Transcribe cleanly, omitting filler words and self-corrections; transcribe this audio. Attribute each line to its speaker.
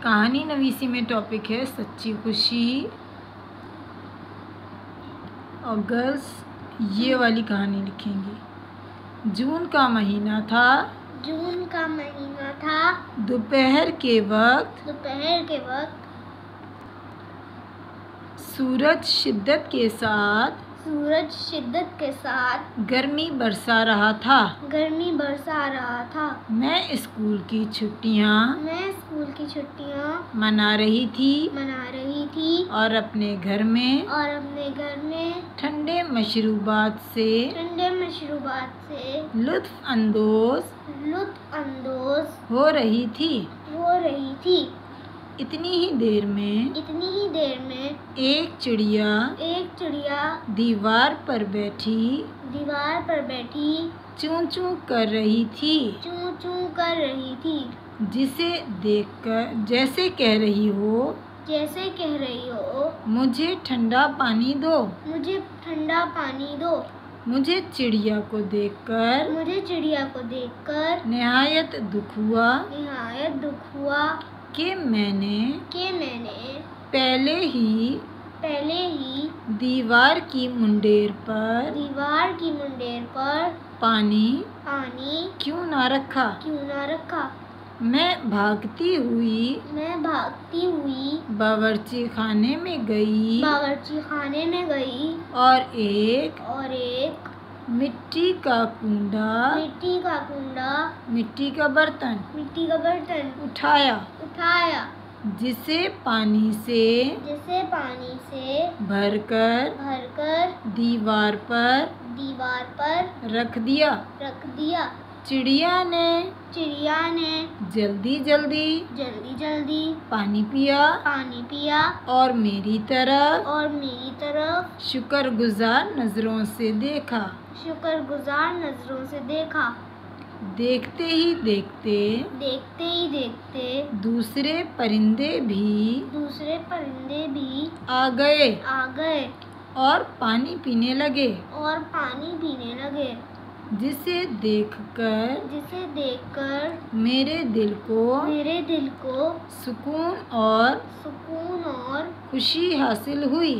Speaker 1: कहानी नवीसी में टॉपिक है सच्ची खुशी। और गर्ल्स ये वाली कहानी लिखेंगी। जून का महीना था। दोपहर के वक्त सूरज शिद्दत के साथ गर्मी बरसा रहा था। मैं स्कूल की छुट्टियाँ मना रही थी और अपने घर में ठंडे मशरूबात से लुत्फ अंदोज हो रही थी। इतनी ही देर में एक चिड़िया दीवार पर बैठी चूं चूं कर रही थी। जिसे देखकर जैसे कह रही हो मुझे ठंडा पानी दो। मुझे चिड़िया को देखकर निहायत दुख हुआ कि मैंने पहले ही दीवार की मुंडेर पर पानी क्यों ना रखा। मैं भागती हुई बावर्ची खाने में गई और एक मिट्टी का बर्तन उठाया जिसे पानी से भरकर दीवार पर रख दिया। चिड़िया ने जल्दी पानी पिया और मेरी तरफ शुक्रगुजार नजरों से देखा। देखते ही देखते दूसरे परिंदे भी आ गए और पानी पीने लगे। जिसे देखकर मेरे दिल को सुकून और खुशी हासिल हुई।